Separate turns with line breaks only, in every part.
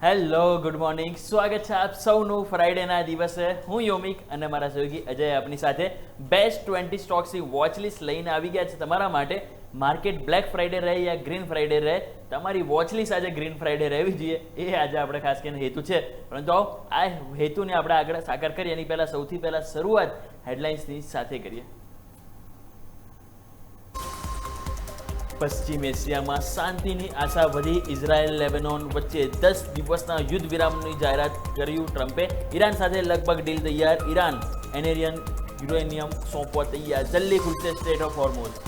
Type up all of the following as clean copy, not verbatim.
Hello good morning, સ્વાગત છે આપ સૌનું ફ્રાઈડેના દિવસે. હું યોમિક અને મારા સહયોગી અજય આપની સાથે બેસ્ટ 20 સ્ટોક્સની વોચ લિસ્ટ લઈને આવી ગયા છે તમારા માટે. માર્કેટ બ્લેક ફ્રાઈડે રહે યા ગ્રીન ફ્રાઈડે રહે, તમારી વોચ લિસ્ટ આજે ગ્રીન ફ્રાઈડે રહેવી જોઈએ, એ આજે આપણે ખાસ કરીને હેતુ છે. પરંતુ આ હેતુને આપણે આગળ સાકાર કરીએ એની પહેલાં સૌથી પહેલાં શરૂઆત હેડલાઇન્સની સાથે કરીએ. પશ્ચિમ એશિયામાં શાંતિની આશા વધી. ઇઝરાયલ લેબેનોન વચ્ચે 10 દિવસના યુદ્ધ વિરામની જાહેરાત કર્યું ટ્રમ્પે. ઈરાન સાથે લગભગ ડીલ તૈયાર. ઈરાન યુરેનિયમ સોંપવા તૈયાર. જલ્દી ખુલશે સ્ટ્રેટ ઓફ હોર્મુઝ.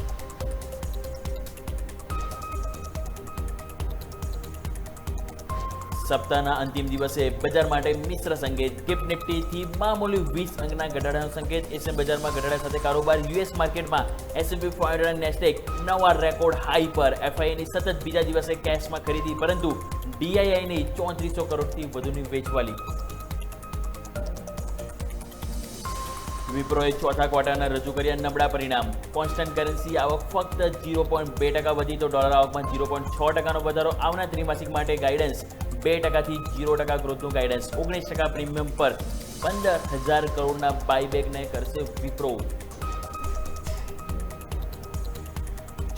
સપ્તાહના અંતિમ દિવસે બજાર માટે મિશ્ર સંકેત. ગિફ્ટ નિફ્ટીથી મામૂલી 20 અંકના ઘટાડાનો સંકેત. એશિયન બજારમાં ઘટાડા સાથે કારોબાર. યુએસ માર્કેટમાં S&P 500 અને નેસ્ડેક નવા રેકોર્ડ હાઈ પર. એફઆઈની સતત બીજા દિવસે કેશમાં ખરીદી, પરંતુ ડીઆઈઆઈની 3400 કરોડથી વધુની વેચવાલી. વિપ્રોએ ચોથા ક્વાર્ટરના રજૂ કર્યા નબળા પરિણામ. કોન્સ્ટન્ટ કરન્સી આવક ફક્ત 0.2% વધી તો ડોલર આવકમાં 0.6%નો વધારો. આવનાર ત્રિમાસિક માટે ગાઈડન્સ 2%થી 0% ગ્રોથનું ગાઈડન્સ. 19% પ્રીમિયમ પર 15,000 કરોડના બાયબેકને કરશે વિપ્રો.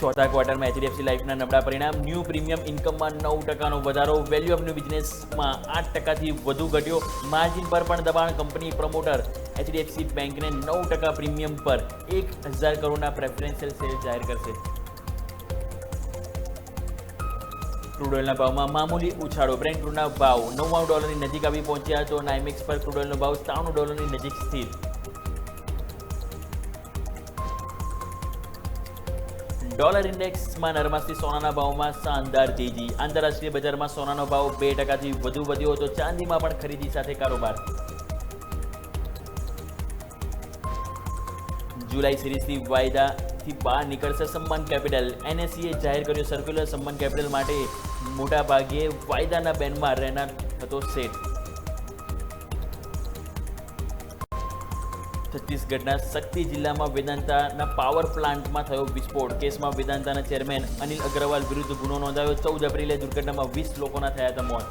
ચોથા ક્વાર્ટરમાં HDFC લાઈફના નબળા પરિણામ. ન્યૂ પ્રીમિયમ ઇન્કમમાં 9%નો વધારો. વેલ્યુ ઓફ ન્યૂ બિઝનેસમાં 8%થી વધુ ઘટ્યો. માર્જિન પર પણ દબાણ. કંપની પ્રમોટર HDFC બેંકને 9% પ્રીમિયમ પર 1,000 કરોડના પ્રેફરન્શિયલ સેલ જાહેર કરશે. ક્રૂડ ઓઇલના ભાવમાં મામૂલી ઉછાળો. બ્રેન્ટ ક્રૂડના ભાવ $99 નજીક આવી પહોંચ્યા તો નાઇમેક્સ પર ક્રૂડ ઓઇલનો ભાવ $93 નજીક સ્થિર. ડોલર ઇન્ડેક્સમાં નરમાશથી સોનાના ભાવમાં શાનદાર તેજી. આંતરરાષ્ટ્રીય બજારમાં સોનાનો ભાવ 2%થી વધુ વધ્યો તો ચાંદીમાં પણ ખરીદી સાથે કારોબાર. જુલાઈ સિરીઝથી વાયદાથી બહાર નીકળશે સમ્માન કેપિટલ. NSE જાહેર કર્યો સર્ક્યુલર. સમ્માન કેપિટલ માટે મોટા ભાગે વાયદાના બેનમાં રહેનાર હતો સેટ. છત્તીસગઢના શક્તિ જિલ્લામાં વેદાંતાના પાવર પ્લાન્ટમાં થયો વિસ્ફોટ. કેસમાં વેદાંતાના ચેરમેન અનિલ અગ્રવાલ વિરુદ્ધ ગુનો નોંધાયો. 14 એપ્રિલે દુર્ઘટનામાં 20 લોકોના થયા હતા મોત.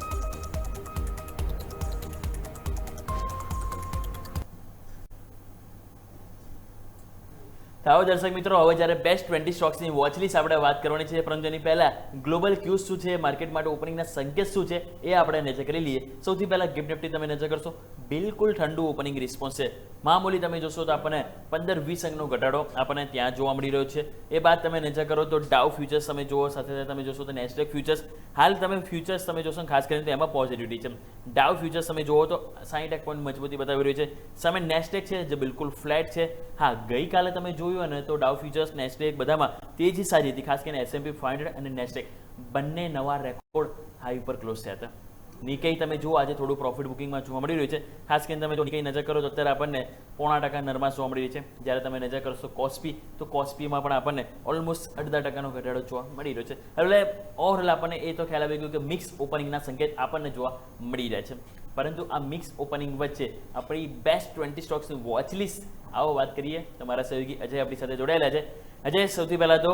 આવો દર્શક મિત્રો, હવે જ્યારે બેસ્ટ 20 સ્ટોક્સની વોચ લિસ્ટ આપણે વાત કરવાની છે, પરંતુ એની પહેલા ગ્લોબલ ક્યુઝ શું છે, માર્કેટ માટે ઓપનિંગના સંકેત શું છે, એ આપણે નજર કરી લઈએ. સૌથી પહેલા ગિફ્ટ નિફ્ટી તમે નજર કરશો, બિલકુલ ઠંડુ ઓપનિંગ રિસ્પોન્સ છે. મામૂલી તમે જોશો તો આપણને 15-20 અંકનો ઘટાડો આપણને ત્યાં જોવા મળી રહ્યો છે. એ બાદ તમે નજર કરો તો ડાઉ ફ્યુચર્સ તમે જુઓ, સાથે સાથે તમે જોશો તો નેસ્ડેક ફ્યુચર્સ. હાલ તમે ફ્યુચર્સ તમે જોશો ખાસ કરીને તો એમાં પોઝિટિવિટી છે. ડાઉ ફ્યુચર્સ તમે જુઓ તો 60 પોઈન્ટ મજબૂતી બતાવી રહ્યું છે. સામે નેસ્ડેક છે જે બિલકુલ ફ્લેટ છે. હા, ગઈકાલે તમે જોયું અને તો ડાઉ ફ્યુચર્સ, નેસ્ડેક બધામાં તેજી સારી હતી. ખાસ કરીને S&P 500 અને નેસ્ડેક બંને નવા રેકોર્ડ હાઈ પર ક્લોઝ થયા હતા. નિકેઈ તમે જુઓ આજે થોડું પ્રોફિટ બુકિંગમાં જોવા મળી રહ્યું છે. ખાસ કરીને તમે જો નિકેઈ નજર કરો તો અત્યારે આપણને 0.5% નરમાશ જોવા મળી રહી છે. જ્યારે તમે નજર કરશો કોસ્પી તો કોસ્પીમાં પણ આપણને ઓલમોસ્ટ 0.5%નો ઘટાડો જોવા મળી રહ્યો છે. એટલે ઓવરઓલ આપણને એ તો ખ્યાલ આવી ગયો કે મિક્સ ઓપનિંગના સંકેત આપણને જોવા મળી રહ્યા છે. પરંતુ આ મિક્સ ઓપનિંગ વચ્ચે આપણી બેસ્ટ 20 સ્ટોક્સની વોચ લિસ્ટ આવો વાત કરીએ. તમારા સહયોગી અજય આપણી સાથે જોડાયેલા છે. અજય, સૌથી પહેલાં તો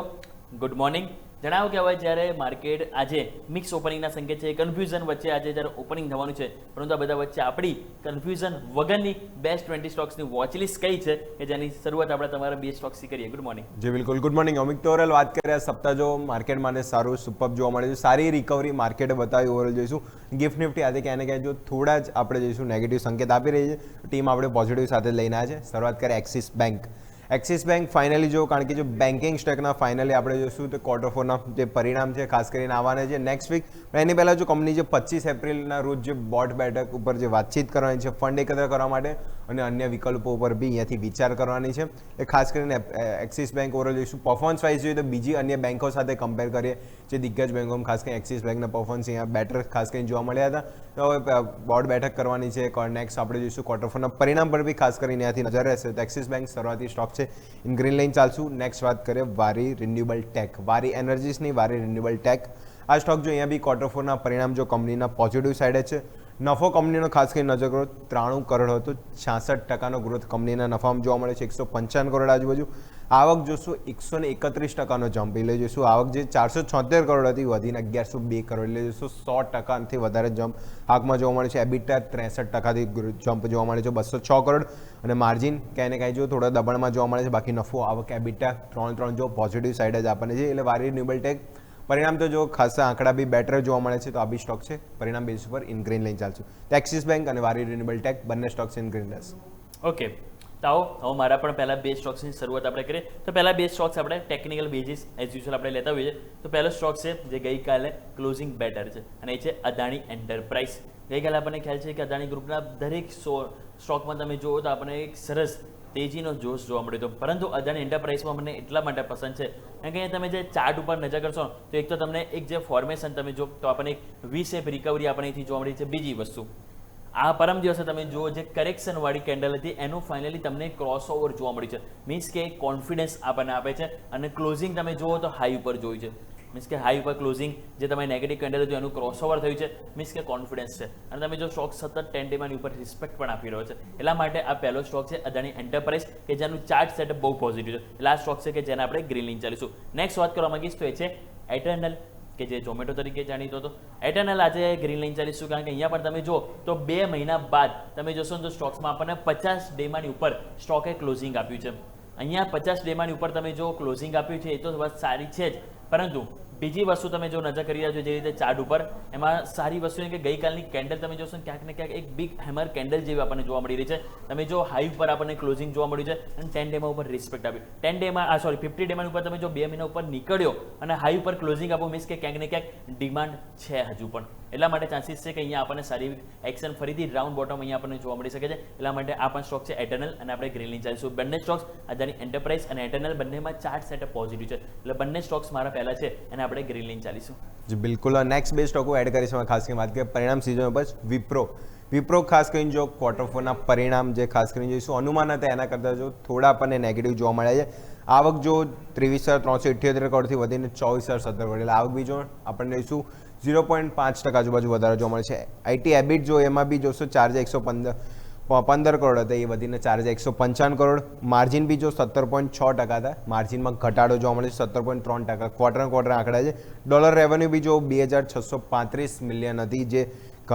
ગુડ મોર્નિંગ. જણાવો કે હવે જ્યારે માર્કેટ આજે મિક્સ ઓપનિંગના સંકેત છે, કન્ફ્યુઝન વચ્ચે આજે જ્યારે ઓપનિંગ થવાનું છે, પરંતુ આ બધા વચ્ચે આપણી કન્ફ્યુઝન વગરની બેસ્ટ 20 સ્ટોક્સની વોચ લિસ્ટ કઈ છે કે જેની શરૂઆત આપણે તમારા બે સ્ટોક્સથી કરીએ. Good morning.
જી બિલકુલ, ગુડ મોર્નિંગ અમિક. તો ઓવરઓલ વાત કરીએ, સપ્તાહ જો માર્કેટ માટે સારું સુપર જોવા મળે છે, સારી રિકવરી માર્કેટે બતાવી. ઓવરઓલ જોઈશું ગિફ્ટ નિફ્ટી આજે ક્યાં ને ક્યાં જો થોડા જ આપણે જઈશું નેગેટિવ સંકેત આપી રહી છે. ટીમ આપણે પોઝિટિવ સાથે લઈને આવ્યા છે. શરૂઆત કરીએ axis bank. Axis bank finally જો, કારણ કે જો બેન્કિંગ સ્ટેકના ફાઇનલી આપણે જોઈશું તો ક્વાર્ટર ફોરના જે પરિણામ છે ખાસ કરીને આવવાના છે નેક્સ્ટ વીક. એની પહેલાં જો કંપની જે 25 એપ્રિલના રોજ જે બોર્ડ બેઠક ઉપર જે વાતચીત કરવાની છે ફંડ એકત્ર કરવા માટે અને અન્ય વિકલ્પો ઉપર બી અહીંયાથી વિચાર કરવાની છે. એ ખાસ કરીને એક્સિસ બેંક ઓવરઓલ જોઈશું. પરફોર્મન્સ વાઇઝ જોઈએ તો બીજી અન્ય બેંકો સાથે કમ્પેર કરીએ જે દિગ્ગજ બેંકોમાં ખાસ કરીને એક્સિસ બેંકના પરફોર્મન્સ અહીંયા બેટર ખાસ કરીને જોવા મળ્યા હતા. તો હવે બોર્ડ બેઠક કરવાની છે. નેક્સ્ટ આપણે જોઈશું ક્વાર્ટર ફોરના પરિણામ પર બી ખાસ કરીને અહીંયાથી નજર રહેશે. તો એક્સિસ બેંક શરૂઆતી સ્ટોક છે, ઇન ગ્રીન લાઇન ચાલશું. નેક્સ્ટ વાત કરીએ વારી રિન્યુએબલ ટેક. વારી એનર્જીસની વારી રિન્યુએબલ ટેક. આ સ્ટોક જો અહીંયા બી ક્વાર્ટર ફોરના પરિણામ જો કંપનીના પોઝિટિવ સાઇડે છે. નફો કંપનીનો ખાસ કરીને નજર કરો 93 કરોડ હતો, 66% ગ્રોથ કંપનીના નફામાં જોવા મળે છે, 155 કરોડ આજુબાજુ. આવક જોશું 131% જમ્પ, એટલે જોશું આવક જે 476 કરોડ હતી વધીને 1102 કરોડ, એટલે જોશું 100%થી વધારે જમ્પ આવકમાં જોવા મળે છે. એબિટા 63%થી જમ્પ જોવા મળે છે, 206 કરોડ. અને માર્જિન ક્યાંય ને ક્યાંય જો થોડા દબાણમાં જોવા મળે છે, બાકી નફો આવક એબિટા 3 જો પોઝિટિવ સાઈડ જ આપણને છે. એટલે વારી રિન્યુએબલ ટેક પરિણામ તો જો ખાસા આંકડા બી બેટર જોવા મળે છે, તો આ બી સ્ટોક છે પરિણામ બેઝ ઉપર ઇન ગ્રીન લઈને ચાલશું. તો એક્સિસ બેંક અને વારી રિન્યુએબલ ટેક બંને સ્ટોક્સ ઇન ગ્રીન રહેશે.
ઓકે, તો આવો હવે મારા પણ પહેલા બે સ્ટોક્સની શરૂઆત આપણે કરીએ. તો પહેલા બે સ્ટોક્સ આપણે ટેકનિકલ બેઝિસ એઝ યુઝ્યુઅલ આપણે લેતા હોઈએ. તો પહેલો સ્ટોક છે જે ગઈકાલે ક્લોઝિંગ બેટર છે અને એ છે અદાણી એન્ટરપ્રાઇઝ. ગઈકાલે આપણને ખ્યાલ છે કે અદાણી ગ્રુપના દરેક સ્ટોકમાં તમે જુઓ તો આપણને એક સરસ તેજીનો જોશ જોવા મળ્યો હતો. પરંતુ અદાણી એન્ટરપ્રાઇઝમાં મને એટલા માટે પસંદ છે કારણ કે તમે જે ચાર્ટ ઉપર નજર કરશો તો એક તો તમને એક જે ફોર્મેશન તમે જો તો આપણને એક વી શેપ રિકવરી આપણે અહીંથી જોવા મળી છે. બીજી વસ્તુ, આ પરમ દિવસે તમે જુઓ જે કરેક્શન વાળી કેન્ડલ હતી એનું ફાઇનલી તમને ક્રોસ ઓવર જોવા મળી છે. મીન્સ કે કોન્ફિડન્સ આપણને આપે છે અને ક્લોઝિંગ તમે જુઓ તો હાઈ ઉપર જોયું છે. મીન્સ કે હાઈ ઉપર ક્લોઝિંગ જે તમે નેગેટિવ કેન્ડલ હતું એનું ક્રોસ ઓવર થયું છે. મીન્સ કે કોન્ફિડન્સ છે અને તમે જો સ્ટોક સતત 10 ડેમાંની ઉપર રિસ્પેક્ટ પણ આપી રહ્યો છે. એટલા માટે આ પહેલો સ્ટોક છે અદાણી એન્ટરપ્રાઇઝ કે જેનું ચાર્ટ સેટઅપ બહુ પોઝિટિવ છે. એટલે આ સ્ટોક છે કે જેને આપણે ગ્રીન લઈને ચાલીશું. નેક્સ્ટ વાત કરવા માંગીશ તો એ છે એટર્નલ કે જે ઝોમેટો તરીકે જાણીતો હતો. એટર્નલ આજે ગ્રીન લઈને ચાલીશું કારણ કે અહીંયા પણ તમે જો તો 2 મહિના બાદ તમે જોશો તો સ્ટોક્સમાં આપણને 50 ડેમાંની ઉપર સ્ટોકે ક્લોઝિંગ આપ્યું છે. અહીંયા 50 ડેમાંની ઉપર તમે જો ક્લોઝિંગ આપ્યું છે એ તો વાત સારી છે જ, પરંતુ બીજી વસ્તુ તમે જો નજર કરી રહ્યા છો જે રીતે ચાર્ટ ઉપર એમાં સારી વસ્તુ એ કે ગઈકાલની કેન્ડલ તમે જોશો ક્યાંક ને ક્યાંક એક બિગ હેમર કેન્ડલ જેવી આપણને જોવા મળી રહી છે. તમે જો હાઈ ઉપર આપણને ક્લોઝિંગ જોવા મળ્યું છે અને 10 ડેમાં ઉપર રિસ્પેક્ટ આપ્યું. 10 ડેમાં 50 ડેમાં ઉપર તમે જો 2 મહિના ઉપર નીકળ્યો અને હાઈ ઉપર ક્લોઝિંગ આપો મીન્સ કે ક્યાંક ને ક્યાંક ડિમાન્ડ છે હજુ પણ. એટલા માટે ચાન્સીસ છે કે અહીંયા આપણને સારી એક્શન ફરીથી રાઉન્ડ બોટમ અહીંયા આપણને જોવા મળી શકે છે. એટલા માટે આ પણ સ્ટોક છે એટર્નલ અને આપણે ગ્રીન લઈને ચાલીશું. બંને સ્ટોક્સ અદાણી એન્ટરપ્રાઇઝ અને એટર્નલ બંનેમાં ચાર્ટ સેટઅપ પોઝિટિવ છે. એટલે બંને સ્ટોક્સ મારા પહેલા છે અને આપણે ગ્રીન લઈને ચાલીશું.
જી બિલકુલ. નેક્સ્ટ બે સ્ટોકો એડ કરીશું ખાસ કરીને વાત કરીએ પરિણામ સિઝન પર. વિપ્રો ખાસ કરીને જો ક્વાર્ટર 4ના પરિણામ જે ખાસ કરીને જોઈશું અનુમાન હતા એના કરતાં જો થોડા આપણને નેગેટિવ જોવા મળ્યા છે. આવક જો 23,378 કરોડથી વધીને 24,017 કરોડ, એટલે આવક બી જો આપણને જોઈશું 0.5% આજુબાજુ વધારે જોવા મળે છે. આઈટી એબિટ જો એમાં બી જોશો 4,115 કરોડ હતા એ વધીને 4,155 કરોડ. માર્જિન બી જો 17.6% હતા, માર્જિનમાં ઘટાડો જોવા મળે છે 17.3%. ક્વાર્ટર આંકડા છે. ડોલર રેવન્યુ બી જો 2,635 મિલિયન હતી જે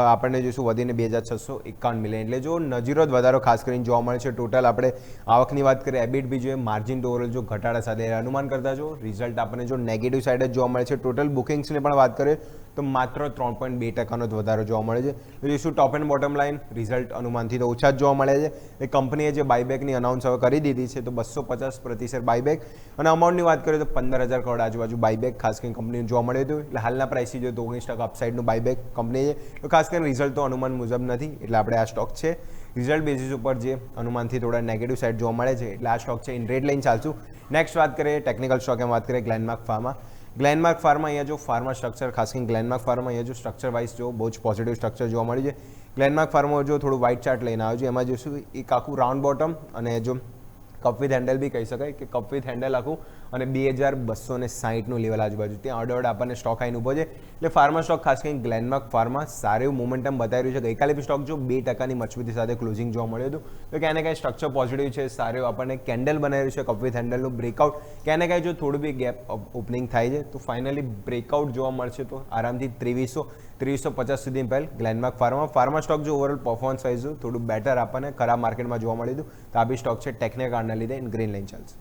આપણને જોઈશું વધીને 2,651 મિલિયન, એટલે જો નજીરો જ વધારો ખાસ કરીને જોવા મળે છે. ટોટલ આપણે આવકની વાત કરીએ એબિટ બી જોઈએ માર્જિન તો ઓવરઓલ જો ઘટાડા સાથે અનુમાન કરતા જો રિઝલ્ટ આપણને જો નેગેટિવ સાઈડ જ જોવા મળે છે. ટોટલ બુકિંગ્સની પણ વાત કરીએ તો માત્ર 3.2% જ વધારો જોવા મળે છે. જોઈશું top and bottom line result અનુમાનથી તો ઓછા જ જોવા મળે છે. એ કંપનીએ જે બાયબેકની અનાઉન્સ હવે કરી દીધી છે તો 250% બાયબેક અને અમાઉન્ટની વાત કરીએ તો 15,000 કરોડ આજુબાજુ બાયબેક ખાસ કરીને કંપનીને જોવા મળ્યું હતું. એટલે હાલના પ્રાઇસથી જોઈએ તો 19% અપસાઇડનું બાયબેક કંપની છે. તો ખાસ કરીને રિઝલ્ટ તો અનુમાન મુજબ નથી એટલે આપણે આ સ્ટોક છે રિઝલ્ટ બેઝિસ ઉપર જે અનુમાનથી થોડા નેગેટિવ સાઇડ જોવા મળે છે એટલે આ સ્ટોક છે ઇન રેડ લઈને ચાલશું. નેક્સ્ટ વાત કરીએ ટેકનિકલ સ્ટોકમાં વાત કરીએ ગ્લેનમાર્ક ફાર્મા. ગ્લેનમાર્ક ફાર્મા અહીંયા જો ફાર્મા સ્ટ્રક્ચર ખાસ કરીને ગ્લેનમાર્ક ફાર્મા અહીંયા જો સ્ટ્રક્ચર વાઇઝ જો બહુ જ પોઝિટિવ સ્ટ્રક્ચર જોવા મળ્યું છે. ગ્લેનમાર્ક ફાર્મા જો થોડું વ્હાઇટ ચાર્ટ લઈને આવ્યું છે એમાં જોશું એક આખું રાઉન્ડ બોટમ અને જો કપ વિથ હેન્ડલ બી કહી શકાય કે કપ વિથ હેન્ડલ આખું અને 2,260નું લેવલ આજુબાજુ ત્યાં અડોડ આપણને સ્ટોક આવીને ઊભો છે. એટલે ફાર્મા સ્ટોક ખાસ કરીને ગ્લેનમાર્ક ફાર્મા સારું એવું મોમેન્ટમ બતાવી રહ્યું છે. ગઈકાલે બી સ્ટોક જો 2%ની મજબૂતી સાથે ક્લોઝિંગ જોવા મળ્યું હતું. તો ક્યાંય ને ક્યાંય સ્ટ્રક્ચર પોઝિટિવ છે, સારું આપણને કેન્ડલ બનાવી રહ્યું છે કપ વિથ હેન્ડલનું બ્રેકઆઉટ. ક્યાંય ને ક્યાંય જો થોડું બી ગેપ ઓપનિંગ થાય છે તો ફાઇનલી બ્રેકઆઉટ જોવા મળશે તો આરામથી 2350 સુધી પહેલ ગ્લેનમાર્ક ફાર્મા સ્ટોક જો ઓવરઓલ પરફોર્મન્સ વાઇઝ થોડું બેટર આપણને ખરાબ માર્કેટમાં જોવા મળ્યું હતું. તો આ બી સ્ટોક છે ટેકનિકલ કારણના લીધે ઇન ગ્રીન લાઇન ચાલશે.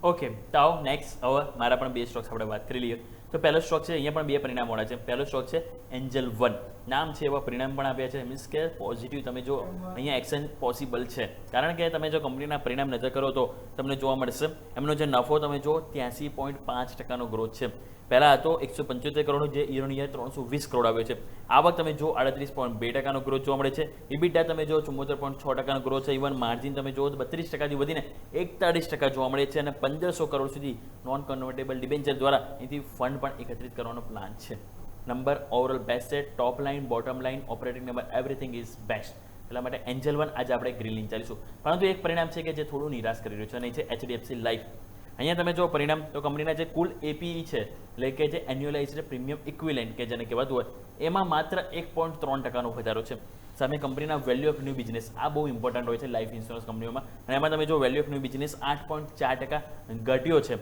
ઓકે, તો આવો નેક્સ્ટ હવે મારા પણ બે સ્ટોક્સ આપણે વાત કરી લઈએ. તો પહેલો સ્ટોક છે અહીંયા પણ બે પરિણામ મળ્યા છે. પહેલો સ્ટોક છે એન્જલ વન, નામ છે એવા પરિણામ પણ આપ્યા છે. મીન્સ કે પોઝિટિવ તમે જો અહીંયા એક્શન પોસિબલ છે કારણ કે તમે જો કંપનીના પરિણામ નજર કરો તો તમને જોવા મળશે એમનો જે નફો તમે જો 83.5%નો ગ્રોથ છે. પહેલાં હતો 175 કરોડનો જે યર ઓન યર 320 કરોડ આવ્યો છે. આવક તમે જો 38.2%નો ગ્રોથ જોવા મળે છે. ઇબિટા તમે જો 74.6%નો ગ્રોથ છે. ઇવન માર્જિન તમે જો 32%થી વધીને 41% જોવા મળે છે અને 1,500 કરોડ સુધી નોન કન્વર્ટેબલ ડિબેન્ચર દ્વારા એથી ફંડ પણ એકત્રિત કરવાનો પ્લાન છે. નંબર ઓવરઓલ બેસ્ટ છે. Top line, bottom line, operating number everything is best. એટલા માટે એન્જલ વન આજે આપણે ગ્રીન લઈને ચાલીશું. પરંતુ એક પરિણામ છે કે જે થોડું નિરાશ કરી રહ્યું છે અને એ છે HDFC લાઈફ. અહીંયા તમે જો પરિણામ તો કંપનીના જે કુલ APE છે એટલે કે જે એન્યુઅલાઇઝડ પ્રીમિયમ ઇક્વિલેન્ટ કે જેને કહેવાતું હોય એમાં માત્ર 1.3%નો વધારો છે. સામે કંપનીના વેલ્યુ ઓફ ન્યૂ બિઝનેસ, આ બહુ ઇમ્પોર્ટન્ટ હોય છે લાઈફ ઇન્સ્યોરન્સ કંપનીઓમાં. અને એમાં તમે જો વેલ્યુ ઓફ ન્યૂ બિઝનેસ 8.4% ઘટ્યો છે.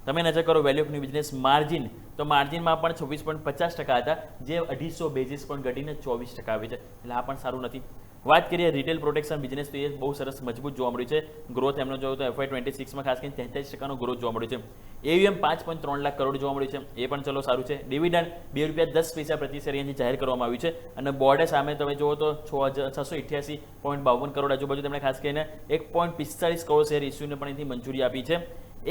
તમે નજર કરો value of new business margin, તો માર્જિનમાં પણ 26.50% હતા, જે 250 બેઝિસ પોઈન્ટ ઘટીને 24% આવી છે. એટલે આ પણ સારું નથી. વાત કરીએ રિટેલ પ્રોટેક્શન બિઝનેસ, તો એ બહુ સરસ મજબૂત જોવા મળ્યું છે. ગ્રોથ એમનો જોયો તો FY26માં ખાસ કરીને 33% ગ્રોથ જોવા મળ્યું છે. AUM 5.3 લાખ કરોડ જોવા મળ્યું છે, એ પણ ચલો સારું છે. ડિવિડન્ડ ₹2.10 પ્રતિ શેર અહીંયાથી જાહેર કરવામાં આવ્યું છે. અને બોર્ડે સામે તમે જુઓ તો 688.52 કરોડ આજુબાજુ તેમણે ખાસ કરીને 1.45 કરોડ શેર ઇસ્યુને પણ અહીંથી મંજૂરી આપી છે.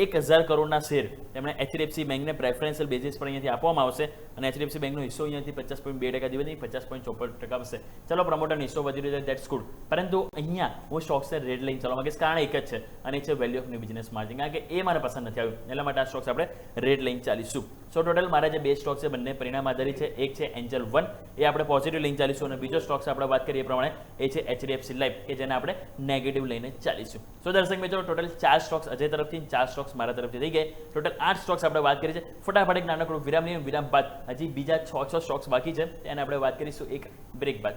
1000 કરોડના શેર તેમણે HDFC બેંકને પ્રેફરન્શિયલ બેઝિસ પર અહીંયાથી આપવામાં આવશે. અને HDFC બેંકનો હિસ્સો અહીંયાથી 50.2% દિવસની 50.54% હશે. ચલો પ્રમોટરનો હિસ્સો વધી રહ્યો છે, દેટ્સ ગુડ. પરંતુ અહીંયા હું સ્ટોક્સને રેડ લઈને ચાલવા માંગીશ, કારણ એક જ છે, અને એ છે value of new business margin. કારણ કે એ મને પસંદ નથી આવ્યું, એટલા માટે આ સ્ટોક્સ આપણે રેડ લઈને ચાલીશું. સો ટોટલ મારા જે બે સ્ટોક્સ છે બંને પરિણામ આધારિત છે. એક છે એન્જલ 1, એ આપણે પોઝિટિવ લઈને ચાલીશું. અને બીજો સ્ટોક્સ આપણે વાત કરીએ એ પ્રમાણે એ છે HDFC લાઈફ, કે જેને આપણે નેગેટિવ લઈને ચાલીશું. સો દર્શક મિત્રો, ટોટલ 4 સ્ટોક્સ અજય તરફથી, 4 સ્ટોક્સ મારા તરફથી થઈ ગઈ. ટોટલ 8 સ્ટોક્સ આપણે વાત કરી છે. ફટાફટ એક નાનકડું વિરામ લઈએ. વિરામ બાદ હજી બીજા 6 સ્ટોક્સ બાકી છે, તેને આપણે વાત કરીશું એક બ્રેક બાદ.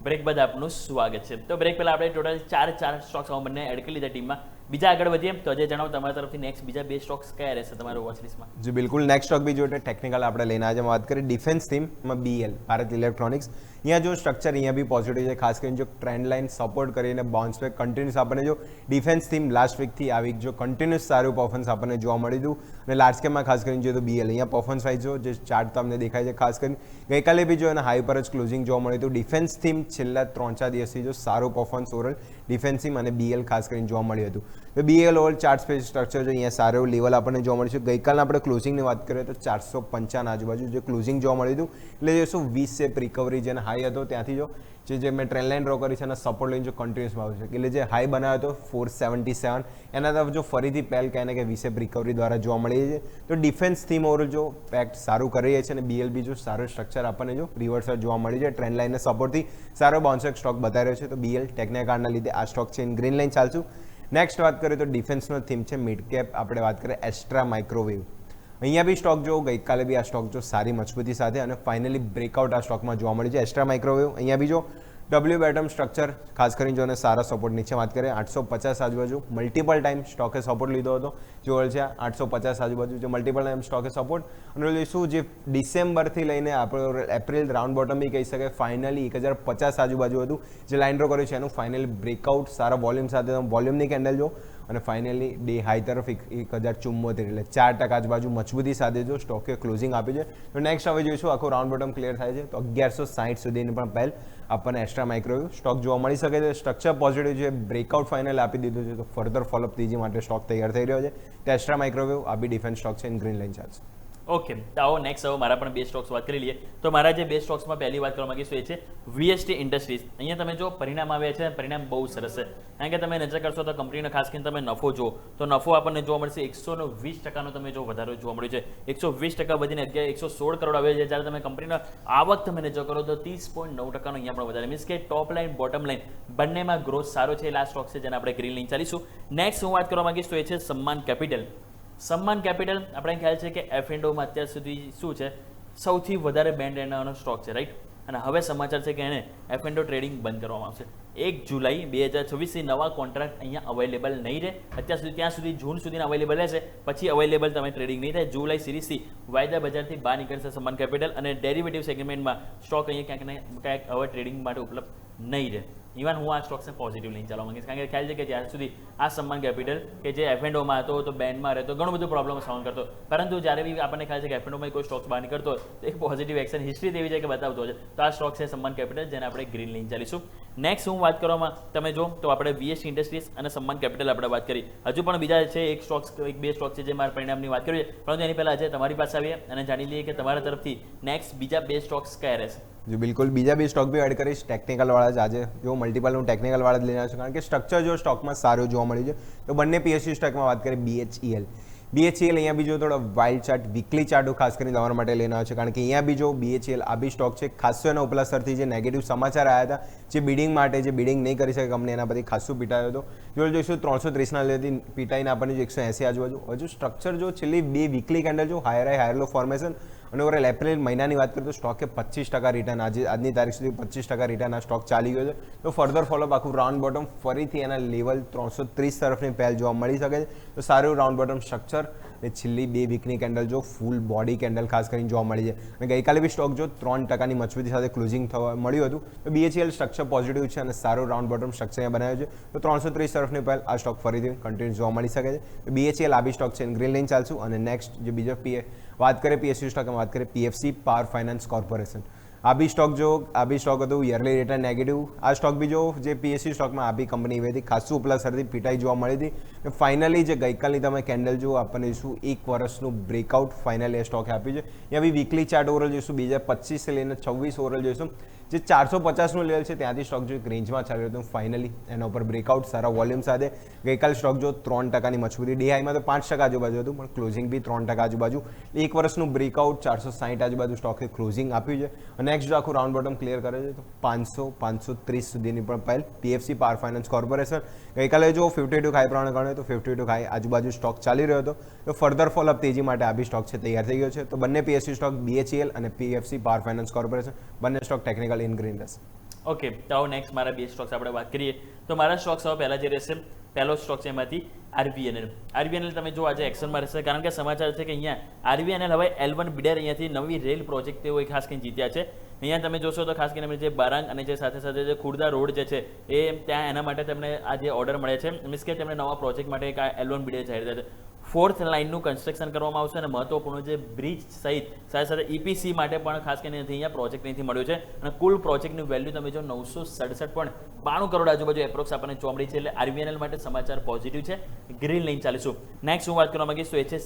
બ્રેક બાદ આપનું સ્વાગત છે. તો બ્રેક પહેલા આપણે ટોટલ 4 સ્ટોક્સ બંને એડ કરી લીધા ટીમમાં. બીજા આગળ વધીએ તો અજય જણાવો તમારા તરફથી નેક્સ્ટ બીજા 2 સ્ટોક્સ કયા રહેશે તમારા વોચ લિસ્ટમાં?
જી બિલકુલ, નેક્સ્ટ સ્ટોક બી જો ટેકનિકલ આપણે લઈને આજે વાત કરીએ ડિફેન્સ થીમમાં BL ભારત ઇલેક્ટ્રોનિક્સ. અહીંયા જો સ્ટ્રક્ચર અહીંયા બી પોઝિટિવ છે, ખાસ કરીને જો ટ્રેન્ડ લાઇન સપોર્ટ કરીને બાઉન્સ બેક કન્ટિન્યુઅસ આપણને જો ડિફેન્સ થીમ લાસ્ટ વીકથી આ વીક જો કન્ટિન્યુઅસ સારું પરફોર્મન્સ આપણને જોવા મળ્યું હતું. અને લાર્જ કેપમાં ખાસ કરીને જોઈએ તો BL અહીંયા પરફોર્મન્સ વાઇઝ જો જે ચાર્ટ તમને દેખાય છે, ખાસ કરીને ગઈકાલે બી જો એને હાઈ પર જ ક્લોઝિંગ જોવા મળ્યું હતું. ડિફેન્સ થીમ છેલ્લા 3-4 દિવસથી જો સારું પરફોર્મન્સ ઓવરઓલ ડિફેન્સ થીમ અને BL ખાસ કરીને જોવા મળ્યું હતું. તો BL over chart space structure જો અહીંયા સારું એવું લેવલ આપણને જોવા મળ્યું છે. ગઈકાલના આપણે ક્લોઝિંગની વાત કરીએ તો 455 આજુબાજુ જે ક્લોઝિંગ જોવા મળ્યું હતું. એટલે જોશું 20 શેપ રિકવરી જેને હાઈ હતો ત્યાંથી જો જે મેં ટ્રેન્ડ લાઇન ડ્રો કરી છે અને સપોર્ટ લાઇન જો કન્ટિન્યુઅસમાં આવ્યું છે, એટલે જે હાઈ બનાવ્યો હતો 477 એના તરફ જો ફરીથી પહેલ કહે ને કે 20 શેપ રિકવરી દ્વારા જોવા મળી છે. તો ડિફેન્સ થીમ ઓવર જો પેક્ટ સારું કરી રહી છે અને BL બી જો સારું સ્ટ્રક્ચર આપણને જો રિવર્સલ જોવા મળી છે. ટ્રેન્ડ લાઇનને સપોર્ટથી સારો બાઉન્સબેક સ્ટોક બતાવી રહ્યો છે. તો BL ટેકનિકલના લીધે આ સ્ટોક છે ગ્રીન લાઇન ચાલશું. નેક્સ્ટ વાત કરીએ તો ડિફેન્સનો થીમ છે મિડ કેપ. આપણે વાત કરીએ એસ્ટ્રા માઇક્રોવેવ. અહીંયા બી સ્ટોક જો ગઈકાલે બી આ સ્ટોક જો સારી મજબૂતી સાથે અને ફાઇનલી બ્રેકઆઉટ આ સ્ટોકમાં જોવા મળી છે. એસ્ટ્રા માઇક્રોવેવ અહીંયા બી જો W બેટમ સ્ટ્રક્ચર ખાસ કરીને જો સારા સપોર્ટ નીચે વાત કરીએ 850 આજુબાજુ મલ્ટિપલ ટાઈમ સ્ટોકે સપોર્ટ લીધો હતો. જો છે 850 આજુબાજુ જે મલ્ટિપલ ટાઈમ સ્ટોકે સપોર્ટ. અને શું જે ડિસેમ્બરથી લઈને આપણે એપ્રિલ રાઉન્ડ બોટમ બી કહી શકાય, ફાઇનલી 1050 આજુબાજુ હતું જે લાઇન ડ્રો કર્યું છે એનું ફાઇનલી બ્રેકઆઉટ સારા વોલ્યુમ સાથે વોલ્યુમની કેન્ડલ જો અને ફાઇનલી ડે હાઈ તરફ 1074 એટલે 4% આજુબાજુ મજબૂતી સાથે જો સ્ટોકે ક્લોઝિંગ આપ્યું છે. તો નેક્સ્ટ હવે જોઈશું આખું રાઉન્ડ બોટમ ક્લિયર થાય છે તો 1160 સુધીની પણ પહેલ આપણને એસ્ટ્રા માઇક્રોવેવ સ્ટોક જોવા મળી શકે છે. સ્ટ્રક્ચર પોઝિટિવ છે, બ્રેકઆઉટ ફાઇનલ આપી દીધું છે, તો ફર્ધર ફોલોઅપ ત્રીજી માટે સ્ટોક તૈયાર થઈ રહ્યો છે. તો એસ્ટ્રા માઇક્રોવેવ આ બી ડિફેન્સ સ્ટોક છે, ગ્રીન લાઇન ચાલશે.
ઓકે, તો આવો નેક્સ્ટ હવે મારા પણ 2 સ્ટોક્સ વાત કરી લઈએ. તો મારા જે 2 સ્ટોક્સમાં પહેલી વાત કરવા માંગીશું એ છે VST ઇન્ડસ્ટ્રીઝ. અહીંયા તમે જો પરિણામ આવ્યા છે, પરિણામ બહુ સરસ છે. કારણ કે તમે નજર કરશો તો કંપનીનો ખાસ કરીને તમે નફો જુઓ તો નફો આપણને જોવા મળશે 120% તમે જો વધારો જોવા મળ્યો છે. 120% વધીને 116 કરોડ આવે છે. જ્યારે તમે કંપનીનો આવક તમે નજર કરો તો 30.9% અહીંયા પણ વધારે, મીન્સ કે ટોપ લાઇન બોટમ લાઇન બંનેમાં ગ્રોથ સારો છે. લાસ્ટ સ્ટોક છે જેને આપણે ગ્રીન લાઇન ચાલીશું. નેક્સ્ટ હું વાત કરવા માંગીશ તો એ છે સમ્માન કેપિટલ. સમ્માન કેપિટલ આપણે ખ્યાલ છે કે F&Oમાં અત્યાર સુધી શું છે સૌથી વધારે બેન્ડ એનાનો સ્ટોક છે, રાઈટ. અને હવે સમાચાર છે કે એને F&O ટ્રેડિંગ બંધ કરવામાં આવશે. 1 જુલાઈ 2026થી નવા કોન્ટ્રાક્ટ અહીંયા અવેલેબલ નહીં રહે. અત્યાર સુધી ત્યાં સુધી જૂન સુધીના અવેલેબલ રહેશે, પછી અવેલેબલ તમે ટ્રેડિંગ નહીં થાય. જુલાઈ સિરીઝથી વાયદા બજારથી બહાર નીકળશે સમ્માન કેપિટલ અને ડેરિવેટિવ સેગમેન્ટમાં સ્ટોક અહીંયા ક્યાંક ને ક્યાંક હવે ટ્રેડિંગ માટે ઉપલબ્ધ નહીં રહે. ઇવન હું આ સ્ટોક્સને પોઝિટિવ લઈને ચાલવા માંગીશ, કારણ કે ખ્યાલ છે કે જ્યાં સુધી આ સમ્માન કેપિટલ કે જે F&Oમાં હતો તો બેન્ડમાં રહેતો ઘણું બધું પ્રોબ્લેમ સાઉન્ડ કરતો, પરંતુ જ્યારે બી આપણને ખ્યાલ છે કે F&Oમાં કોઈ સ્ટોક્સ બહાર નીકળતો તો એક પોઝિટિવ એક્શન હિસ્ટ્રી તેવી છે કે બતાવતો છે. તો આ સ્ટોક છે સમ્માન કેપિટલ, જેને આપણે ગ્રીન લઈને ચાલીશું. નેક્સ્ટ હું વાત કરવામાં તમે જો તો આપણે VST ઇન્ડસ્ટ્રીઝ અને સમ્માન કેપિટલ આપણે વાત કરી. હજુ પણ બીજા છે એક બે સ્ટોક છે જે મારા પરિણામની વાત કરી છે, પરંતુ એની પહેલાં આજે તમારી પાસે આવીએ અને જાણી લઈએ કે તમારા તરફથી નેક્સ્ટ બીજા 2 સ્ટોક્સ કયા રહેશે.
જો બિલકુલ બીજા બી સ્ટોક બી એડ કરીશ ટેકનિકલવાળા જ આજે જો મલ્ટિપલ હું ટેકનિકલવાળા જ લઈને આવ્યો છું, કારણ કે સ્ટ્રક્ચર જો સ્ટોકમાં સારું જોવા મળ્યું છે. તો બંને PSU સ્ટોકમાં વાત કરીએ BHEL અહીંયા બી જો થોડો વાઇલ્ડ ચાર્ટ વીકલી ચાર્ટો ખાસ કરીને તમારા માટે લઈને આવ્યો છે, કારણ કે અહીંયા બી જો BHEL આ બી સ્ટોક છે ખાસો એના ઉપલા સ્તરથી જે નેગેટિવ સમાચાર આવ્યા હતા, જે બિડિંગ માટે જે બિડિંગ નહીં કરી શકે કંપની એના પરથી ખાસું પીટાયો હતો. જો જોઈશું 330ના લેતી પીટાઈને આપણને જો 180 આજુબાજુ હજુ સ્ટ્રક્ચર જો છેલ્લી 2 વીકલી કેન્ડલ જો હાયર લો ફોર્મેશન અને ઓવરઓલ એપ્રિલ મહિનાની વાત કરીએ તો સ્ટોકે 25% રિટર્ન આજની તારીખ સુધી 25% રિટર્ન આ સ્ટોક ચાલી ગયો છે. તો ફર્ધર ફોલોઅપ આખું રાઉન્ડ બોટમ ફરીથી એના લેવલ 330 તરફની પહેલ જોવા મળી શકે છે. તો સારું રાઉન્ડ બોટમ સ્ટ્રક્ચર એ છેલ્લી 2 વીકની કેન્ડલ જો ફૂલ બોડી કેન્ડલ ખાસ કરીને જોવા મળી છે. અને ગઈકાલે બી સ્ટોક જો 3%ની મજબૂતી સાથે ક્લોઝિંગ થવા મળ્યું હતું. તો BHEL સ્ટ્રક્ચર પોઝિટિવ છે અને સારું રાઉન્ડ બોટમ સ્ટ્રક્ચર અહીંયા બનાવ્યું છે. તો 330 તરફની પહેલ આ સ્ટોક ફરીથી કન્ટિન્યુ જોવા મળી શકે છે. તો BHEL આ બી સ્ટોક છે ગ્રીન લાઇન ચાલશું. અને નેક્સ્ટ જે બીજો વાત કરીએ PSU સ્ટોક વાત કરીએ PFC પાવર ફાઇનાન્સ કોર્પોરેશન. આ બી સ્ટોક હતું યરલી રિટર્ન નેગેટિવ. આ સ્ટોક બી જો જે PSU સ્ટોકમાં આ બી કંપની હતી ખાસું પ્લસ હતી પીટાઈ જોવા મળી હતી. ફાઇનલી જે ગઈકાલની તમે કેન્ડલ જો આપણને જોઈશું 1 વર્ષનું બ્રેકઆઉટ ફાઇનલી એ સ્ટોકે આપ્યું છે. અહીંયા બી વીકલી ચાર્ટ ઓવરઓલ જોઈશું 2025 થી લઈને 26 ઓવરઓલ જોઈશું. જે 450નું લેવલ છે ત્યાંથી સ્ટોક જો એક રેન્જમાં ચાલી રહ્યો હતો ફાઇનલી એના ઉપર બ્રેકઆઉટ સારા વોલ્યુમ સાથે ગઈકાલ સ્ટોક જો 3%ની મજબૂતી DIમાં તો 5% આજુબાજુ હતું પણ ક્લોઝિંગ બી 3% આજુબાજુ. 1 વર્ષનું બ્રેકઆઉટ 460 આજુબાજુ સ્ટોકે ક્લોઝિંગ આપ્યું છે. અને નેક્સ્ટ જો આખું રાઉન્ડ બોટમ ક્લિયર કરે છે તો 530 સુધીની પણ પહેલ PFC પાવર ફાઇનાન્સ કોર્પોરેશન. ગઈકાલે જો 52 હાઈ પ્રમાણે ગણ્યો તો 52 હાઈ આજુબાજુ સ્ટોક ચાલી રહ્યો હતો. તો ફર્ધર ફોલોઅપ તેજી માટે આ બી સ્ટોક છે તૈયાર થઈ ગયો છે. તો બંને PSU સ્ટોક BHEL અને PFC પાવર ફાઇનાન્સ કોર્પોરેશન બંને સ્ટોક ટેકનિકલ ઇન ગ્રીન રહેશે.
ઓકે, તો નેક્સ્ટ મારા 2 સ્ટોક્સ આપણે વાત કરીએ તો મારા સ્ટોક્સ હવે પહેલા જે રહેશે પહેલો સ્ટોક છે એમાંથી RVNL તમે જો આજે એક્શનમાં રહેશે કારણ કે સમાચાર છે કે અહીંયા RVNL હવે L1 બિડર અહીંયાથી નવી રેલ પ્રોજેક્ટ તેઓ ખાસ કરીને જીત્યા છે. અહીંયા તમે જોશો તો ખાસ કરીને જે બારાંગ અને જે સાથે સાથે જે ખુર્દા રોડ જે છે એ ત્યાં એના માટે તેમને આ જે ઓર્ડર મળે છે મીન્સ કે તેમને નવા પ્રોજેક્ટ માટે એક L1 બિડર જાહેર થયા છે. 4th લાઇનનું કન્સ્ટ્રક્શન કરવામાં આવશે અને મહત્વપૂર્ણ જે બ્રિજ સહિત સાથે EPC માટે પણ ખાસ કરીને અહીંયા પ્રોજેક્ટ અહીંથી મળ્યો છે. અને કુલ પ્રોજેક્ટની વેલ્યુ તમે જો 967.92 કરોડ આજુબાજુ એપ્રોક્સ આપણને જોવા મળી છે. એટલે RVNL માટે સમાચાર પોઝિટિવ છે, ગ્રીન લાઇન ચાલીશું. નેક્સ્ટ હું વાત કરવા માંગીશ તો એ છે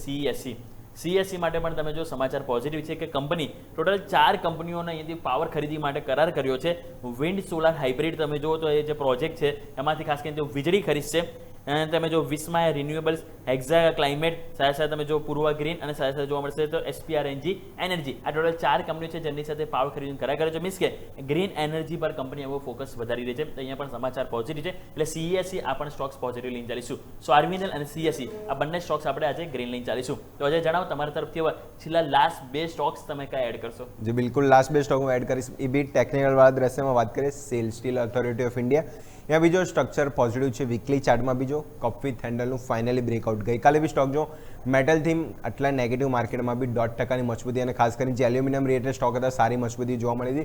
CESC માટે પણ તમે જો સમાચાર પોઝિટિવ છે કે કંપની ટોટલ 4 કંપનીઓને અહીંયાથી પાવર ખરીદી માટે કરાર કર્યો છે. વિન્ડ સોલાર હાઇબ્રિડ તમે જુઓ તો એ જે પ્રોજેક્ટ છે એમાંથી ખાસ કરીને વીજળી ખરીદશે. અને તમે જો વિસ્માય રિન્યુએબલ્સ, હેક્ઝા ક્લાઇમેટ, સાથે સાથે તમે જો પૂર્વા ગ્રીન અને સાથે સાથે જોવા મળશે તો SPRNG એનર્જી. આ ટોટલ 4 કંપનીઓ છે જેમની સાથે પાવર ખરીદી કરાર કર્યો છે. મીન્સ કે ગ્રીન એનર્જી પર કંપની એવો ફોકસ વધારી રહી છે. તો અહીંયા પણ સમાચાર પોઝિટિવ છે. એટલે CESC આ પણ સ્ટોક્સ પોઝિટિવ લઈને ચાલીશું. સો RVNL અને CESC આ બંને સ્ટોક્સ આપણે આજે ગ્રીન લઈને ચાલીશું. તો આજે જણાવો તમારા તરફથી હવે છેલ્લા લાસ્ટ 2 સ્ટોક્સ તમે કયા એડ કરશો?
જે બિલકુલ લાસ્ટ 2 સ્ટોક હું એડ કરીશ એ બી ટેકનિકલ વાળા દ્રશ્યમાં વાત કરીએ cell steel authority of India. यहाँ बीजो स्ट्रक्चर पॉजिटिव है. वीकली चार्ट में बीजो cup with handle finally breakout गई काले भी स्टॉक जो मेटल थीम आटला नेगेटिव मार्केट में भी 1.5% मजबूती और खास कर एल्यूमिनियम रिलेटेड स्टॉक था सारी मजबूती जो मिली थी.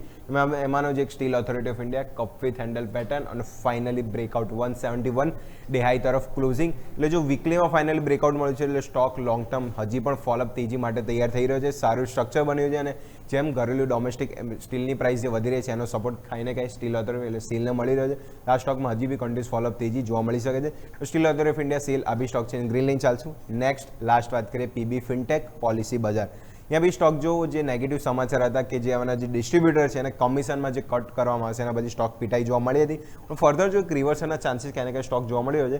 एमानो जो एक steel authority of India cup with handle pattern और फाइनली ब्रेकआउट 171 डे हाई तरफ क्लोजिंग. એટલે જો વીકલીમાં ફાઇનલી બ્રેકઆઉટ મળ્યું છે એટલે સ્ટોક લોંગ ટર્મ હજી પણ ફોલોઅપ તેજી માટે તૈયાર થઈ રહ્યો છે. સારું સ્ટ્રક્ચર બન્યું છે અને જેમ ઘરેલું ડોમેસ્ટિક સ્ટીલની પ્રાઇસ જે વધી રહી છે એનો સપોર્ટ ખાઈને કાંઈ સ્ટીલ ઓથોરિટી એટલે સ્ટીલને મળી રહ્યો છે. આ સ્ટોકમાં હજી બી કન્ટિન્યુઅસ ફોલોઅપ તેજી જોવા મળી શકે છે. તો steel authority of India cell આ બી સ્ટોક છે ગ્રીન લાઇન ચાલશું. નેક્સ્ટ લાસ્ટ વાત કરીએ PB ફિનટેક પોલિસી બજાર. यहाँ भी स्टॉक जो नेगेटिव समाचार था कि जो डिस्ट्रीब्यूटर है कमीशन में कट कर स्टॉक पीटाई जो मिली थी फर्दर जो रिवर्सल चांसेस क्या स्टॉक जो मिली है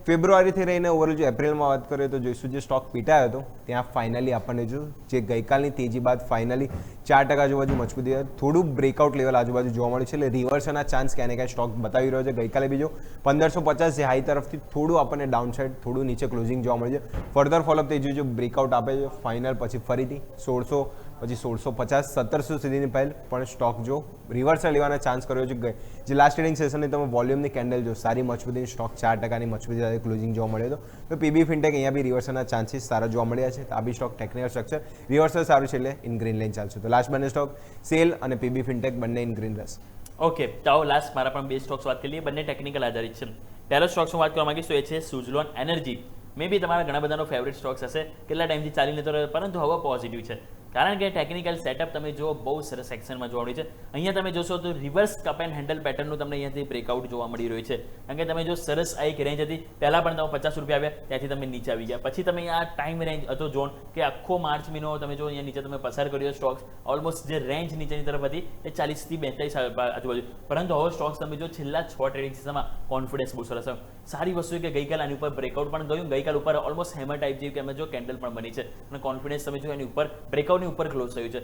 फेब्रुआरी थी रही ओवरऑल जो एप्रिल में बात करें तो जोईशु जो स्टॉक पीटायो तो त्या फाइनली अपने जो गई कालनी तेजी बाद फाइनली 4% आजूबाजू मजबूती थोड़ू ब्रेकआउट लेवल आजूबाजू जो मिले है रिवर्सल चांस क्या क्या स्टॉक बताई रहा है. गई काले बीजो 1550 हाई तरफ थी थोड़ू अपने डाउन साइड थोड़ू नीचे क्लोजिंग जो मिले फर्दर फॉलोअप तेजी जो ब्रेकआउट आपे फाइनल पछी फरी 1600 પછી 1650 1700 સુધીની પહેલ પણ સ્ટોક જો રિવર્સલ લેવાના ચાન્સ કર્યો છે. જે લાસ્ટ ટ્રેડિંગ સેશનની તમે વોલ્યુમની કેન્ડલ જો સારી મજબૂતીની સ્ટોક 4%ની મજબૂતી સાથે ક્લોઝિંગ જોવા મળ્યો હતો. તો PB ફિનટેક અહીંયા બી રિવર્સલના ચાન્સીસ સારા જોવા મળ્યા છે. તો આ બી સ્ટોક ટેકનિકલ સ્ટ્રક્ચર રિવર્સલ સારું છે એટલે ઇન ગ્રીન લાઇન ચાલશે. તો લાસ્ટ બંને સ્ટોક સેલ અને PB ફિનટેક બંને ઇન ગ્રીન રહેશે.
ઓકે, તો લાસ્ટ મારા પણ બે સ્ટોક્સ વાત કરી લઈએ, બંને ટેકનિકલ આધારિત છે. પહેલો સ્ટોક્સ હું વાત કરવા માંગીશ તો એ છે સુઝલોન એનર્જી. મે બી તમારા ઘણા બધાનો ફેવરેટ સ્ટોક્સ હશે, કેટલા ટાઈમથી ચાલી નતો રહ્યો, પરંતુ હવે પોઝિટિવ છે કારણ કે ટેકનિકલ સેટઅપ તમે જો બહુ સરસ સેક્શનમાં જોવા મળી છે. અહીંયા તમે જોશો તો રિવર્સ કપ એન્ડ હેન્ડલ પેટર્નનું તમને અહીંયાથી બ્રેકઆઉટ જોવા મળી રહ્યું છે. કારણ કે તમે જો સરસ આ એક રેન્જ હતી, પહેલાં પણ તમે 50 રૂપિયા આવ્યા, ત્યાંથી તમે નીચે આવી ગયા, પછી તમે આ ટાઈમ રેન્જ હતો ઝોન કે આખો માર્ચ મહિનો તમે જો અહીંયા નીચે તમે પસાર કર્યો સ્ટોક્સ ઓલમોસ્ટ જે રેન્જ નીચેની તરફ હતી એ 40 થી 42 આજુબાજુ. પરંતુ હવે સ્ટોક્સ તમે જો છેલ્લા 6 ટ્રેડિંગ સેશનમાં કોન્ફિડન્સ બહુ સરસ સારી વસ્તુ કે ગઈકાલ આની ઉપર બ્રેકઆઉટ પણ ગયું, ગઈકાલ ઉપર ઓલમોસ્ટ હેમર ટાઈપ જેવી કે જો કેન્ડલ પણ બની છે અને કોન્ફિડન્સ તમે જો એની ઉપર બ્રેકઆઉટની ઉપર ક્લોઝ થયું છે.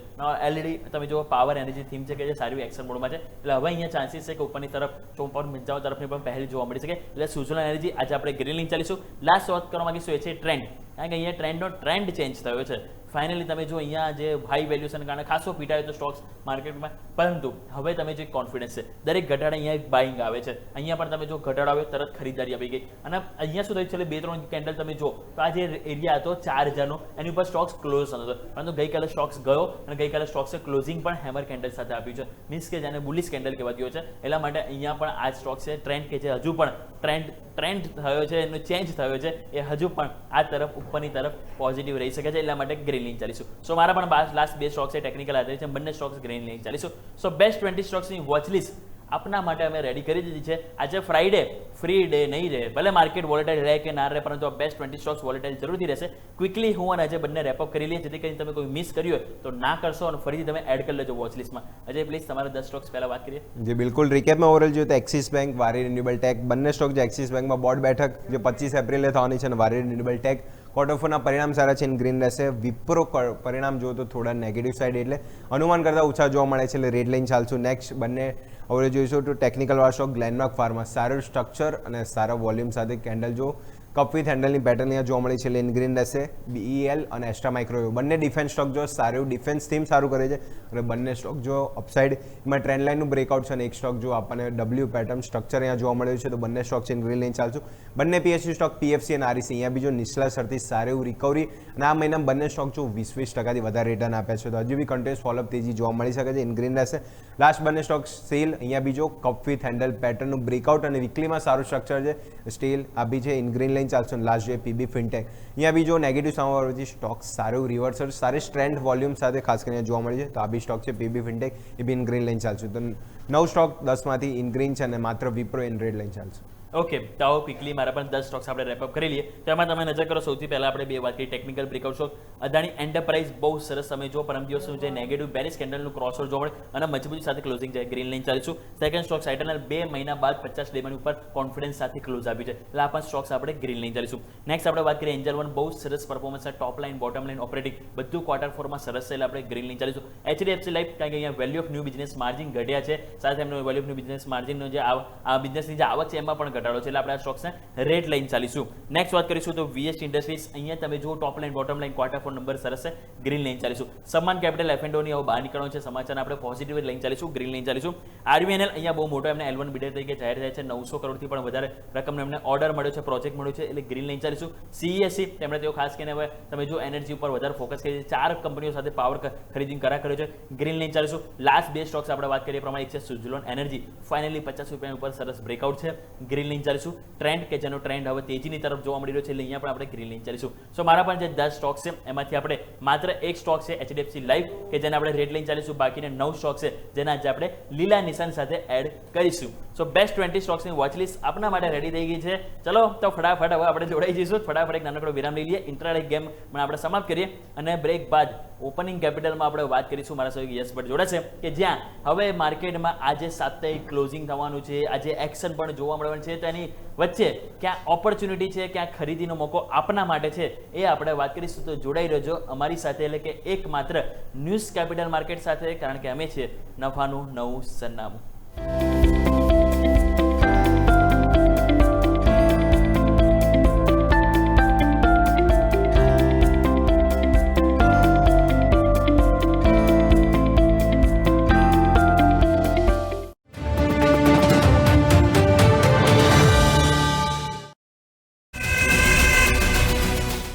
LED તમે જો પાવર એનર્જી થીમ છે કે જે સારી એક્શન મોડમાં છે, એટલે હવે અહીંયા ચાન્સીસ છે કે ઉપરની તરફ ચોપર મિંજાઓ તરફની પણ પહેલ જોવા મળી શકે. એટલે સુઝલોન એનર્જી આજે આપણે ગ્રીન લિંક ચાલીશું. લાસ્ટ વાત કરવા માંગીશું એ છે ટ્રેન્ડ, કારણ કે અહીંયા ટ્રેન્ડનો ટ્રેન્ડ ચેન્જ થયો છે. ફાઇનલી તમે જો અહીંયા જે હાઈ વેલ્યુએશન કારણે ખાસો પીટાયો તો સ્ટોક્સ માર્કેટમાં, પરંતુ હવે તમે જે કોન્ફિડન્સ છે દરેક ઘટાડે અહીંયા એક બાઇંગ આવે છે. અહીંયા પણ તમે જો ઘટાડો આવ્યો તરત ખરીદારી આવી ગઈ, અને અહીંયા શું થયું છે 2-3 કેન્ડલ તમે જો તો આ જે એરિયા હતો 4000નો એની ઉપર સ્ટોક્સ ક્લોઝ હતો, પરંતુ ગઈકાલે સ્ટોક્સ ગયો અને ગઈકાલે સ્ટોક્સે ક્લોઝિંગ પણ હેમર કેન્ડલ સાથે આપ્યું છે, મીન્સ કે જેને બુલિશ કેન્ડલ કહેવાતી હોય છે. એટલા માટે અહીંયા પણ આ સ્ટોક છે ટ્રેન્ડ કે જે હજુ પણ ટ્રેન્ડ થયો છે, એનો ચેન્જ થયો છે, એ હજુ પણ આ તરફ ઉપરની તરફ પોઝિટિવ રહી શકે છે. એટલા માટે ગ્રીન લાઇન ચાલીશું. સો મારા પણ લાસ્ટ 2 સ્ટોક્સ છે ટેકનિકલ આધારિત છે, બંને સ્ટોક્સ ગ્રીન લાઇન ચાલીશું. સો બેસ્ટ 20 સ્ટોક્સની વોચ લિસ્ટ આપના માટે અમે રેડી કરી દીધી છે. આજે ફ્રાઈડે ફ્રી ડે નહીં રહે, ભલે માર્કેટ વોલેટાઇલ રહે કે ના રહે, પરંતુ આ બેસ્ટ 20 સ્ટોક્સ વોલેટાઇલ જરૂરથી રહેશે. ક્વિકલી હું અને આજે બંને રેપઅપ કરી લઈએ, જેથી કરીને તમે કોઈ મિસ કર્યું હોય તો ના કરશો અને ફરીથી તમે એડ કરી લેજો વોચ લિસ્ટમાં. અજય પ્લીઝ તમારે 10 સ્ટોક્સ પહેલા વાત કરીએ.
જે બિલકુલ રિકેપમાં ઓવરઓલ જોઈએ તો એક્સિસ બેંક, વારી રિન્યુએબલ ટેક, બંને સ્ટોક જે એક્સિસ બેંકમાં બોર્ડ બેઠક જે 25 એપ્રિલે થવાની છે, અને વારી રિન્યુએબલ ટેક ક્વાર્ટર ફોરના પરિણામ સારા છે, ઇન ગ્રીન રહેશે. વિપ્રો પરિણામ જો તો થોડા નેગેટિવ સાઇડ, એટલે અનુમાન કરતાં ઓછા જોવા મળે છે, એટલે રેડ લાઇન ચાલશું. નેક્સ્ટ બંને હવે જોઈશું તો ટેકનિકલ વાળા સ્ટોક ગ્લેનમાર્ક ફાર્મા સારું સ્ટ્રક્ચર અને સારા વોલ્યુમ સાથે કેન્ડલ જો કપ વિથ હેન્ડલની પેટર્ન અહીંયા જોવા મળી છે, એટલે ઇન ગ્રીન રહેશે. BEL અને એસ્ટ્રા માઇક્રોવેવ બંને ડિફેન્સ સ્ટોક જો સારું ડિફેન્સ થીમ સારું કરે છે, અને બંને સ્ટોક જો અપસાઇડ એમાં ટ્રેન્ડ લાઇનનું બ્રેકઆઉટ છે, અને એક સ્ટોક જો આપણને W પેટર્ન સ્ટ્રક્ચર અહીંયા જોવા મળ્યું છે, તો બંને સ્ટોક છે ઇન ગ્રીન લાઇન ચાલશું. બંને PSU સ્ટોક PFC અને REC અહીંયા બી જો નીચલા સ્તરથી સારું એવું રિકવરી, અને આ મહિના બંને સ્ટોક જો 20-20% વધારે રિટર્ન આપ્યા છે, તો હજુ બી કન્ટિન્યુઅસ ફોલોઅપ તેજી જોવા મળી શકે છે, ઇન ગ્રીન રહેશે. લાસ્ટ બંને સ્ટોક સેલ અહીંયા બી જો કપ વિથ હેન્ડલ પેટર્નનું બ્રેકઆઉટ અને વીકલીમાં સારું સ્ટ્રક્ચર છે, સ્ટીલ આ બી છે ઇન ગ્રીન લાઇન ચાલશે. લાસ્ટ જે PB ફિનટેક અહીંયા બી જો નેગેટિવ સામાવાળથી સ્ટોક સારું રિવર્સલ સારી સ્ટ્રેન્થ વોલ્યુમ સાથે ખાસ કરીને જોવા મળી છે, તો આ બી સ્ટોક છે PB fintech, A B in green line ચાલશે. તો 9 સ્ટોક 10માંથી ઇન ગ્રીન છે, અને માત્ર વિપ્રો ઇન રેડ લાઇન ચાલશે.
ઓકે, તો આવો ક્વિકલી મારા પણ 10 સ્ટોક્સ આપણે રેપઅપ કરી લઈએ. તો એમાં તમે નજર કરો, સૌથી પહેલા આપણે 2 વાત કરી technical breakout stock. Adani enterprise બહુ સરસ તમે જો પરમ દિવસનું જે નેગેટિવ બેરિશ કેન્ડલનું ક્રોસઓવર જોવા મળે અને મજબૂતી સાથે ક્લોઝિંગ જાય, ગ્રીન લાઇન ચાલીશું. સેકન્ડ સ્ટોક સાઇટનલ 2 મહિના બાદ 50 ડેની ઉપર કોન્ફિડન્સ સાથે ક્લોઝ આપ્યું છે, એટલે આ પણ સ્ટોક્સ આપણે ગ્રીન લાઇન ચાલીશું. નેક્સ્ટ આપણે વાત કરીએ એન્જલ વન, બહુ સરસ પરફોર્મન્સ છે, top line bottom line operating બધું ક્વાર્ટર 4માં સરસ છે, એટલે આપણે ગ્રીન લાઇન ચાલીશું. HDFC લાઇફ, કારણ કે અહીંયા value of new business margin ઘટ્યા છે, સાથે એમનો વેલ્યુ ઓફ ન્યૂ બિઝનેસ માર્જિનનો જે આ બિઝનેસની જે આવક છે એમાં પણ ઘટાડો છે, એટલે આપણે આ સ્ટોક્સ રેડ લાઇન ચાલીશું. નેક્સ્ટ વાત કરીશું તો VST ઇન્ડસ્ટ્રીઝ, અહીંયા તમે જો top line bottom line quarter 4 number સરસ છે, ગ્રીન લાઇન ચાલીશું. સમાન કેપિટલ F&O ની હવે બહાર નીકળવાનું છે સમાચાર, આપણે પોઝિટિવ લાઇન ચાલીશું, ગ્રીન લાઇન ચાલીશું. RVNL અહીંયા બહુ મોટો એમને L1 બિડર તરીકે જાહેર થાય છે, 900 કરોડથી પણ વધારે રકમનો એમને ઓર્ડર મળ્યો છે, પ્રોજેક્ટ મળ્યો છે, એટલે ગ્રીન લાઇન ચાલીશું. CESC તેમણે તેઓ ખાસ કરીને હવે તમે જો એનર્જી ઉપર વધારે ફોકસ કરી છે, 4 કંપનીઓ સાથે પાવર ખરીદીનો કરાર કર્યો છે, ગ્રીન લાઇન ચાલીશું. લાસ્ટ 2 સ્ટોક્સ આપણે વાત કરીએ પ્રમાણે એક છે સુઝલોન એનર્જી, ફાઇનલી 50 રૂપિયા ઉપર સરસ બ્રેકઆઉટ છે, ગ્રીન લાઇન ચાલીશું. ટ્રેન્ડ કે જેનો ટ્રેન્ડ હવે તેજીની તરફ જોવા મળી રહ્યો છે, એટલે અહીંયા પણ આપણે ગ્રીન લાઇન ચાલીશું. સો મારા પણ જે 10 સ્ટોક્સ છે એમાંથી આપણે માત્ર એક સ્ટોક છે HDFC લાઇફ કે જેને આપણે રેડ લાઇન ચાલીશું, બાકીના 9 સ્ટોક છે જેના આજે આપણે લીલા નિશાન સાથે એડ કરીશું. સો બેસ્ટ 20 સ્ટોક્સની વોચ લિસ્ટ આપના માટે રેડી થઈ ગઈ છે. ચલો તો ફટાફટ હવે આપણે જોડાઈ જઈશું, ફટાફટ એક નાનકડો વિરામ લઈ લઈએ, ઇન્ટ્રાડે ગેમ પણ આપણે સમાપ્ત કરીએ, અને બ્રેક બાદ ઓપનિંગ કેપિટલમાં આપણે વાત કરીશું. મારા સાથે યસ ભટ્ટ જોડાશે કે જ્યાં હવે માર્કેટમાં આજે સાપ્તાહિક ક્લોઝિંગ થવાનું છે, આજે એક્શન પણ જોવા મળવાનું છે, તો એની વચ્ચે ક્યાં ઓપોર્ચ્યુનિટી છે, ક્યાં ખરીદીનો મોકો આપના માટે છે, એ આપણે વાત કરીશું. તો જોડાઈ રહેજો અમારી સાથે, એટલે કે એક માત્ર ન્યૂઝ કેપિટલ માર્કેટ સાથે, કારણ કે અમે છે નફાનું નવું સરનામું.